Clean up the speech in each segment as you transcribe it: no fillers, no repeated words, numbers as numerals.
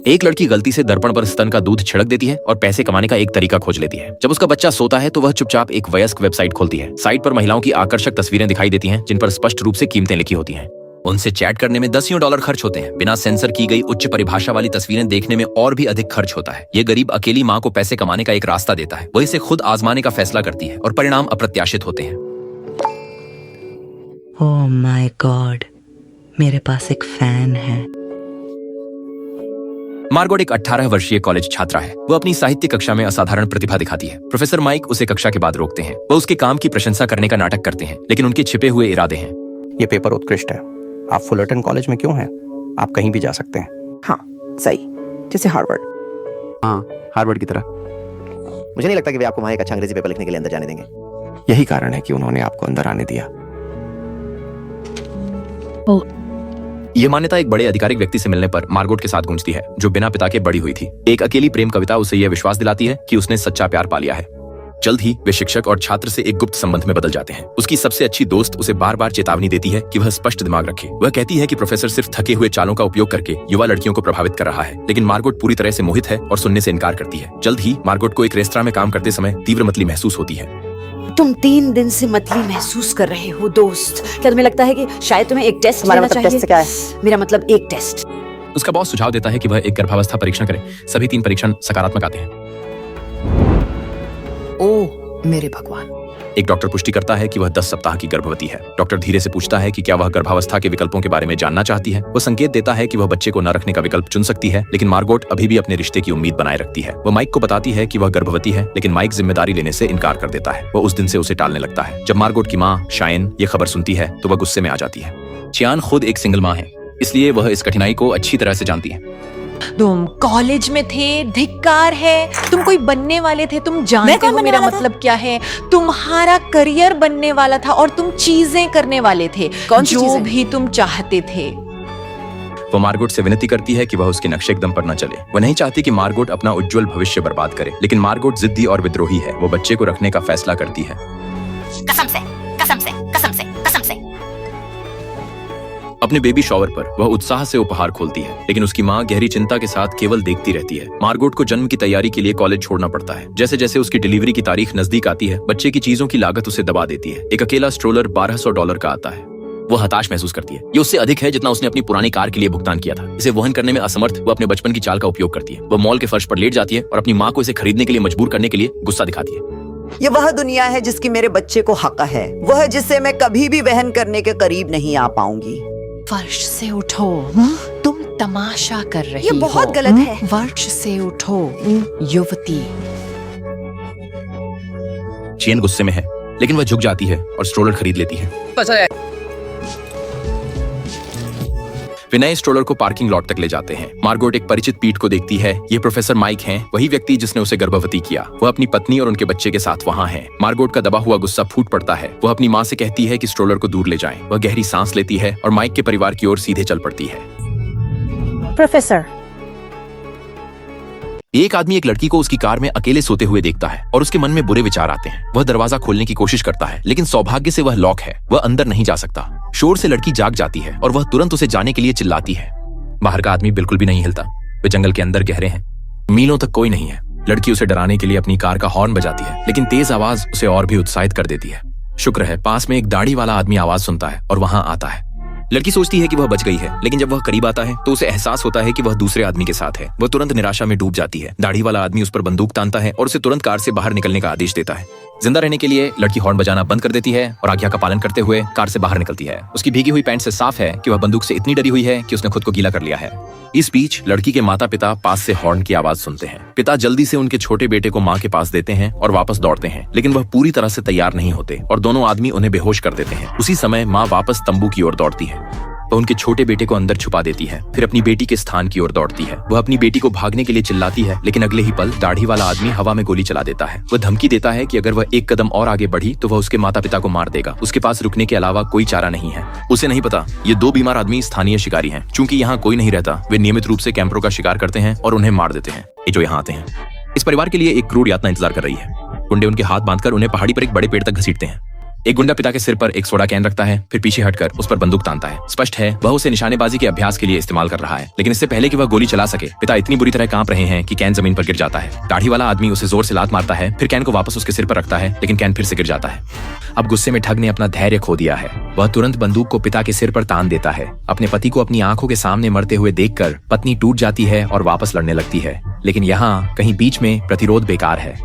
एक लड़की गलती से दर्पण पर स्तन का दूध छिड़क देती है और पैसे कमाने का एक तरीका खोज लेती है। जब उसका बच्चा सोता है तो वह चुपचाप एक वयस्क वेबसाइट खोलती है। साइट पर महिलाओं की आकर्षक तस्वीरें दिखाई देती हैं जिन पर स्पष्ट रूप से कीमतें लिखी होती हैं। उनसे चैट करने में दसियों डॉलर खर्च होते हैं। बिना सेंसर की गई उच्च परिभाषा वाली तस्वीरें देखने में और भी अधिक खर्च होता है। ये गरीब अकेली माँ को पैसे कमाने का एक रास्ता देता है। वह इसे खुद आजमाने का फैसला करती है और परिणाम अप्रत्याशित होते हैं। ओह माय गॉड, मेरे पास एक फैन है। मार्गोट एक 18 वर्षीय कॉलेज छात्रा है। वह अपनी साहित्य कक्षा में असाधारण प्रतिभा दिखाती है। प्रोफेसर माइक उसे कक्षा के बाद रोकते हैं। वह उसके काम की प्रशंसा करने का नाटक करते हैं, लेकिन उनके छिपे हुए इरादे हैं। ये पेपर उत्कृष्ट है। आप फुलरटन कॉलेज में क्यों हैं? आप कहीं भी जा सकते हैं। हाँ सही, जैसे हार्वर्ड। हाँ, हार्वर्ड की तरह। मुझे नहीं लगता कि वे आपको वहां एक अच्छा अंग्रेजी पेपर लिखने के लिए अंदर जाने देंगे। यही कारण है कि उन्होंने आपको अंदर आने दिया। यह मान्यता एक बड़े आधिकारिक व्यक्ति से मिलने पर मार्गोट के साथ गूंजती है, जो बिना पिता के बड़ी हुई थी। एक अकेली प्रेम कविता उसे यह विश्वास दिलाती है कि उसने सच्चा प्यार पा लिया है। जल्द ही वे शिक्षक और छात्र से एक गुप्त संबंध में बदल जाते हैं। उसकी सबसे अच्छी दोस्त उसे बार बार चेतावनी देती है कि वह स्पष्ट दिमाग रखे। वह कहती है कि प्रोफेसर सिर्फ थके हुए चालों का उपयोग करके युवा लड़कियों को प्रभावित कर रहा है, लेकिन मार्गोट पूरी तरह से मोहित है और सुनने से इनकार करती है। जल्द ही मार्गोट को एक रेस्तरां में काम करते समय तीव्र मतली महसूस होती है। तुम 3 दिन से मतली महसूस कर रहे हो दोस्त। क्या तुम्हें लगता है कि शायद तुम्हें एक टेस्ट लेना चाहिए? टेस्ट क्या है? मेरा मतलब एक टेस्ट। उसका बॉस सुझाव देता है कि वह एक गर्भावस्था परीक्षण करे। सभी 3 परीक्षण सकारात्मक आते हैं। ओह मेरे भगवान। एक डॉक्टर पुष्टि करता है कि वह 10 सप्ताह की गर्भवती है। डॉक्टर धीरे से पूछता है कि क्या वह गर्भावस्था के विकल्पों के बारे में जानना चाहती है। वह संकेत देता है कि वह बच्चे को न रखने का विकल्प चुन सकती है, लेकिन मार्गोट अभी भी अपने रिश्ते की उम्मीद बनाए रखती है। वह माइक को बताती है कि वह गर्भवती है, लेकिन माइक जिम्मेदारी लेने से इनकार कर देता है। वह उस दिन से उसे टालने लगता है। जब मार्गोट की माँ शायन ये खबर सुनती है तो वह गुस्से में आ जाती है। चियान खुद एक सिंगल माँ है, इसलिए वह इस कठिनाई को अच्छी तरह से जानती है। तुम कॉलेज में थे, धिक्कार है। तुम कोई बनने वाले थे, तुम जानते हो मेरा मतलब क्या है। तुम्हारा करियर बनने वाला था और तुम चीजें करने वाले थे, जो भी तुम चाहते थे। वो मार्गोट से विनती करती है कि वह उसके नक्शे कदम पर न चले। वह नहीं चाहती कि मार्गोट अपना उज्जवल भविष्य बर्बाद करे, लेकिन मार्गोट जिद्दी और विद्रोही है। वो बच्चे को रखने का फैसला करती है। कसम से, कसम से, कसम से, कसम से। अपने बेबी शॉवर पर वह उत्साह से उपहार खोलती है, लेकिन उसकी माँ गहरी चिंता के साथ केवल देखती रहती है। मार्गोट को जन्म की तैयारी के लिए कॉलेज छोड़ना पड़ता है। जैसे जैसे उसकी डिलीवरी की तारीख नजदीक आती है, बच्चे की चीजों की लागत उसे दबा देती है। एक अकेला स्ट्रोलर $1200 का आता है। वो हताश महसूस करती है। ये उससे अधिक है जितना उसने अपनी पुरानी कार के लिए भुगतान किया था। इसे वहन करने में असमर्थ वो अपने बचपन की चाल का उपयोग करती है। वह मॉल के फर्श पर लेट जाती है और अपनी माँ को इसे खरीदने के लिए मजबूर करने के लिए गुस्सा दिखाती है। ये वह दुनिया है जिसकी मेरे बच्चे को हक है, वह जिसे मैं कभी भी वहन करने के करीब नहीं आ पाऊंगी। फर्श से उठो, तुम तमाशा कर रही हो। ये बहुत गलत है। फर्श से उठो युवती। चेन गुस्से में है, लेकिन वह झुक जाती है और स्ट्रोलर खरीद लेती है। वे नए स्ट्रोलर को पार्किंग लॉट तक ले जाते हैं। मार्गोट एक परिचित पीठ को देखती है। ये प्रोफेसर माइक हैं, वही व्यक्ति जिसने उसे गर्भवती किया। वह अपनी पत्नी और उनके बच्चे के साथ वहां है। मार्गोट का दबा हुआ गुस्सा फूट पड़ता है। वह अपनी माँ से कहती है कि स्ट्रोलर को दूर ले जाएं। वह गहरी सांस लेती है और माइक के परिवार की ओर सीधे चल पड़ती है। प्रोफेसर, एक आदमी एक लड़की को उसकी कार में अकेले सोते हुए देखता है और उसके मन में बुरे विचार आते हैं। वह दरवाजा खोलने की कोशिश करता है, लेकिन सौभाग्य से वह लॉक है। वह अंदर नहीं जा सकता। शोर से लड़की जाग जाती है और वह तुरंत उसे जाने के लिए चिल्लाती है। बाहर का आदमी बिल्कुल भी नहीं हिलता। वे जंगल के अंदर गहरे हैं। मीलों तक कोई नहीं है। लड़की उसे डराने के लिए अपनी कार का हॉर्न बजाती है, लेकिन तेज आवाज उसे और भी उत्साहित कर देती है। शुक्र है पास में एक दाढ़ी वाला आदमी आवाज सुनता है और वहां आता है। लड़की सोचती है कि वह बच गई है, लेकिन जब वह करीब आता है तो उसे एहसास होता है कि वह दूसरे आदमी के साथ है। वह तुरंत निराशा में डूब जाती है। दाढ़ी वाला आदमी उस पर बंदूक तानता है और उसे तुरंत कार से बाहर निकलने का आदेश देता है। जिंदा रहने के लिए लड़की हॉर्न बजाना बंद कर देती है और आज्ञा का पालन करते हुए कार से बाहर निकलती है। उसकी भीगी हुई पैंट से साफ है कि वह बंदूक से इतनी डरी हुई है कि उसने खुद को गीला कर लिया है। इस बीच लड़की के माता पिता पास से हॉर्न की आवाज सुनते हैं। पिता जल्दी से उनके छोटे बेटे को माँ के पास देते हैं और वापस दौड़ते हैं, लेकिन वह पूरी तरह से तैयार नहीं होते और दोनों आदमी उन्हें बेहोश कर देते हैं। उसी समय माँ वापस तंबू की ओर दौड़ती है। वह उनके छोटे बेटे को अंदर छुपा देती है, फिर अपनी बेटी के स्थान की ओर दौड़ती है। वह अपनी बेटी को भागने के लिए चिल्लाती है, लेकिन अगले ही पल दाढ़ी वाला आदमी हवा में गोली चला देता है। वह धमकी देता है कि अगर वह एक कदम और आगे बढ़ी तो वह उसके माता पिता को मार देगा। उसके पास रुकने के अलावा कोई चारा नहीं है। उसे नहीं पता ये 2 बीमार आदमी स्थानीय शिकारी हैं। चूंकि यहाँ कोई नहीं रहता, वे नियमित रूप से कैंपरों का शिकार करते हैं और उन्हें मार देते हैं। ये जो यहाँ आते हैं, इस परिवार के लिए एक क्रूर यातना इंतजार कर रही है। गुंडे उनके हाथ बांधकर उन्हें पहाड़ी पर एक बड़े पेड़ तक घसीटते हैं। एक गुंडा पिता के सिर पर एक सोडा कैन रखता है, फिर पीछे हटकर उस पर बंदूक तानता है। स्पष्ट है वह उसे निशानेबाजी के अभ्यास के लिए इस्तेमाल कर रहा है, लेकिन इससे पहले कि वह गोली चला सके पिता इतनी बुरी तरह कांप रहे हैं कि कैन जमीन पर गिर जाता है। दाढ़ी वाला आदमी उसे जोर से लात मारता है, फिर कैन को वापस उसके सिर पर रखता है, लेकिन कैन फिर से गिर जाता है। अब गुस्से में ठग ने अपना धैर्य खो दिया है। वह तुरंत बंदूक को पिता के सिर पर तान देता है। अपने पति को अपनी आंखों के सामने मरते हुए देखकर पत्नी टूट जाती है और वापस लड़ने लगती है, लेकिन यहाँ कहीं बीच में प्रतिरोध बेकार है।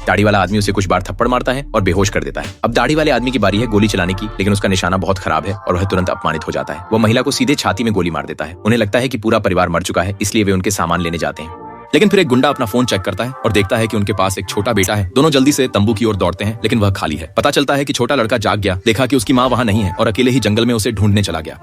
दाढ़ी वाला आदमी उसे कुछ बार थप्पड़ मारता है और बेहोश कर देता है। अब दाढ़ी वाले आदमी की बारी है गोली चलाने की, लेकिन उसका निशाना बहुत खराब है और वह तुरंत अपमानित हो जाता है। वह महिला को सीधे छाती में गोली मार देता है। उन्हें लगता है कि पूरा परिवार मर चुका है, इसलिए वे उनके सामान लेने जाते हैं। लेकिन फिर एक गुंडा अपना फोन चेक करता है और देखता है कि उनके पास एक छोटा बेटा है। दोनों जल्दी से तंबू की ओर दौड़ते हैं, लेकिन वह खाली है। पता चलता है कि छोटा लड़का जाग गया, देखा कि उसकी माँ वहाँ नहीं है और अकेले ही जंगल में उसे ढूंढने चला गया।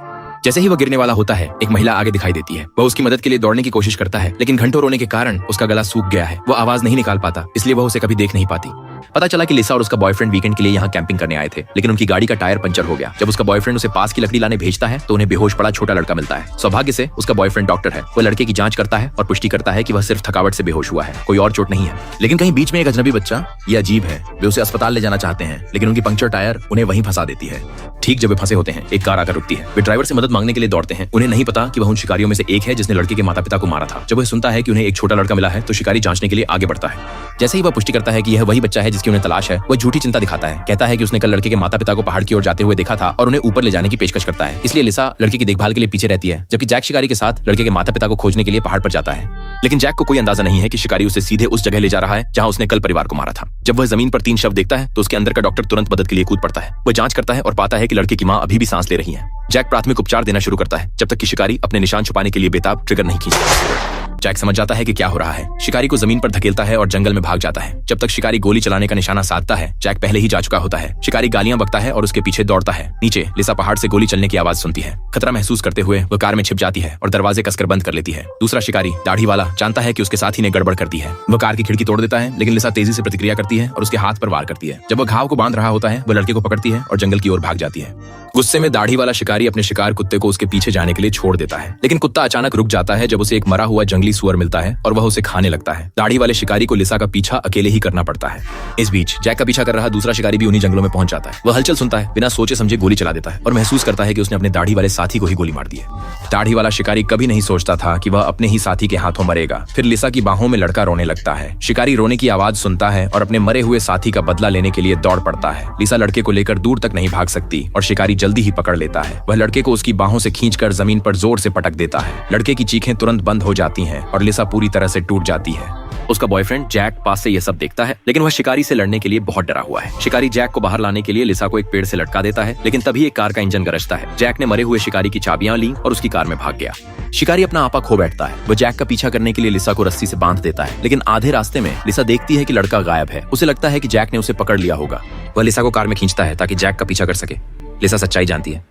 जैसे ही वह गिरने वाला होता है, एक महिला आगे दिखाई देती है। वह उसकी मदद के लिए दौड़ने की कोशिश करता है, लेकिन घंटों रोने के कारण उसका गला सूख गया है। वह आवाज नहीं निकाल पाता, इसलिए वह उसे कभी देख नहीं पाती। पता चला कि लिसा और उसका बॉयफ्रेंड वीकेंड के लिए यहाँ कैंपिंग करने आए थे, लेकिन उनकी गाड़ी का टायर पंचर हो गया। जब उसका बॉयफ्रेंड उसे पास की लकड़ी लाने भेजता है तो उन्हें बेहोश पड़ा छोटा लड़का मिलता है। सौभाग्य से उसका बॉयफ्रेंड डॉक्टर है। वह लड़के की जांच करता है और पुष्टि करता है कि वह सिर्फ थकावट से बेहोश हुआ है, कोई और चोट नहीं है। लेकिन कहीं बीच में एक अजनबी बच्चा, ये अजीब है, वे उसे अस्पताल ले जाना चाहते हैं, लेकिन उनकी पंक्चर टायर उन्हें वहीं फंसा देती है। ठीक जब वे फंसे होते हैं, एक कार आकर रुकती है। वे ड्राइवर से मदद मांगने के लिए दौड़ते हैं। उन्हें नहीं पता कि वह उन शिकारियों में से एक है जिसने लड़के के माता पिता को मारा था। जब वह सुनता है कि उन्हें एक छोटा लड़का मिला है तो शिकारी जांचने के लिए आगे बढ़ता है। जैसे ही वह पुष्टि करता है कि यह वही बच्चा है जिसकी उन्हें तलाश है, वह झूठी चिंता दिखाता है। कहता है कि उसने कल लड़के के माता पिता को पहाड़ की ओर जाते हुए देखा था और उन्हें ऊपर ले जाने की पेशकश करता है। इसलिए लिसा लड़के की देखभाल के लिए पीछे रहती है, जबकि जैक शिकारी के साथ लड़के के माता पिता को खोजने के लिए पहाड़ पर जाता है। लेकिन जैक को कोई अंदाजा नहीं है कि शिकारी उसे सीधे उस जगह ले जा रहा है जहां उसने कल परिवार को मारा था। जब वह जमीन पर 3 शव देखता है तो उसके अंदर का डॉक्टर तुरंत मदद के लिए कूद पड़ता है। वह जांच करता है और पाता है कि लड़के की मां अभी भी सांस ले रही है। जैक प्राथमिक उपचार देना शुरू करता है, जब तक कि शिकारी अपने निशान छुपाने के लिए बेताब ट्रिगर नहीं खींचता। जैक समझ जाता है कि क्या हो रहा है। शिकारी को जमीन पर धकेलता है और जंगल में भाग जाता है। जब तक शिकारी गोली चलाने का निशाना साधता है, जैक पहले ही जा चुका होता है। शिकारी गालियां बकता है और उसके पीछे दौड़ता है। नीचे लिसा पहाड़ से गोली चलने की आवाज सुनती है। खतरा महसूस करते हुए वह कार में छिप जाती है और दरवाजे कसकर बंद कर लेती है। दूसरा शिकारी दाढ़ी वाला जानता है कि उसके साथी ने गड़बड़ कर दी है। वह कार की खिड़की तोड़ देता है, लेकिन लिसा तेजी से प्रतिक्रिया करती है और उसके हाथ पर वार करती है। जब वह घाव को बांध रहा होता है, वह लड़के को पकड़ती है और जंगल की ओर भाग जाती है। गुस्से में दाढ़ी वाला शिकारी अपने शिकार कुत्ते को उसके पीछे जाने के लिए छोड़ देता है, लेकिन कुत्ता अचानक रुक जाता है जब उसे एक मरा हुआ जंगली सुअर मिलता है और वह उसे खाने लगता है। दाढ़ी वाले शिकारी को लिसा का पीछा अकेले ही करना पड़ता है। इस बीच जैक का पीछा कर रहा दूसरा शिकारी भी उन्हीं जंगलों में पहुंच जाता है। वह हलचल सुनता है, बिना सोचे समझे गोली चला देता है और महसूस करता है कि उसने अपने दाढ़ी वाले साथी को ही गोली मार दी है। दाढ़ी वाला शिकारी कभी नहीं सोचता था कि वह अपने ही साथी के हाथों मरेगा। फिर लिसा की बाहों में लड़का रोने लगता है। शिकारी रोने की आवाज सुनता है और अपने मरे हुए साथी का बदला लेने के लिए दौड़ पड़ता है। लिसा लड़के को लेकर दूर तक नहीं भाग सकती और शिकारी जल्दी ही पकड़ लेता है। वह लड़के को उसकी बाहों से खींचकर जमीन पर जोर से पटक देता है। लड़के की चीखें तुरंत बंद हो जाती हैं और लिसा पूरी तरह से टूट जाती है। उसका बॉयफ्रेंड जैक पास से यह सब देखता है, लेकिन वह शिकारी से लड़ने के लिए बहुत डरा हुआ है। शिकारी जैक को बाहर लाने के लिए लिसा को एक पेड़ से लटका देता है, लेकिन तभी एक कार का इंजन गरजता है। जैक ने मरे हुए शिकारी की चाबियां ली और उसकी कार में भाग गया। शिकारी अपना आपा खो बैठता है। वह जैक का पीछा करने के लिए लिसा को रस्सी से बांध देता है, लेकिन आधे रास्ते में लिसा देखती है कि लड़का गायब है। उसे लगता है कि जैक ने उसे पकड़ लिया होगा। वह लिसा को कार में खींचता है ताकि जैक का पीछा कर सके। लिसा सच्चाई जानती है,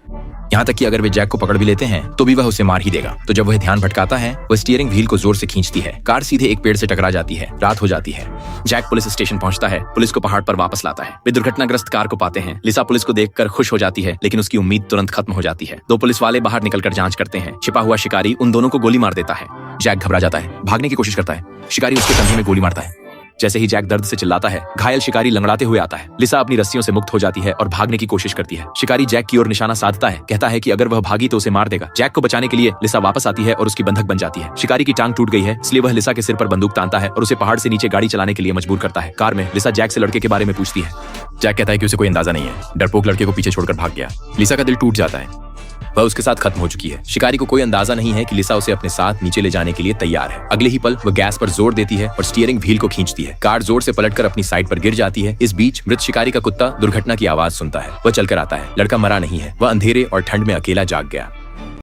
यहाँ तक कि अगर वे जैक को पकड़ भी लेते हैं तो भी वह उसे मार ही देगा। तो जब वह ध्यान भटकाता है, वह स्टीयरिंग व्हील को जोर से खींचती है। कार सीधे एक पेड़ से टकरा जाती है। रात हो जाती है। जैक पुलिस स्टेशन पहुंचता है, पुलिस को पहाड़ पर वापस लाता है। वे दुर्घटनाग्रस्त कार को पाते हैं। लिसा पुलिस को देखकर खुश हो जाती है, लेकिन उसकी उम्मीद तुरंत खत्म हो जाती है। 2 पुलिस वाले बाहर निकलकर जांच करते हैं। छिपा हुआ शिकारी उन दोनों को गोली मार देता है। जैक घबरा जाता है, भागने की कोशिश करता है। शिकारी उसके कंधे में गोली मारता है। जैसे ही जैक दर्द से चिल्लाता है, घायल शिकारी लंगड़ाते हुए आता है। लिसा अपनी रस्सियों से मुक्त हो जाती है और भागने की कोशिश करती है। शिकारी जैक की ओर निशाना साधता है, कहता है कि अगर वह भागी तो उसे मार देगा। जैक को बचाने के लिए लिसा वापस आती है और उसकी बंधक बन जाती है। शिकारी की टांग टूट गई है, इसलिए वह लिसा के सिर पर बंदूक तानता है और उसे पहाड़ से नीचे गाड़ी चलाने के लिए मजबूर करता है। कार में लिसा जैक से लड़के के बारे में पूछती है। जैक कहता है कि उसे कोई अंदाजा नहीं है, डरपोक लड़के को पीछे छोड़कर भाग गया। लिसा का दिल टूट जाता है, वह उसके साथ खत्म हो चुकी है। शिकारी को कोई अंदाजा नहीं है कि लिसा उसे अपने साथ नीचे ले जाने के लिए तैयार है। अगले ही पल वह गैस पर जोर देती है और स्टीयरिंग व्हील को खींचती है। कार जोर से पलटकर अपनी साइड पर गिर जाती है। इस बीच मृत शिकारी का कुत्ता दुर्घटना की आवाज सुनता है। वह चलकर आता है। लड़का मरा नहीं है, वह अंधेरे और ठंड में अकेला जाग गया।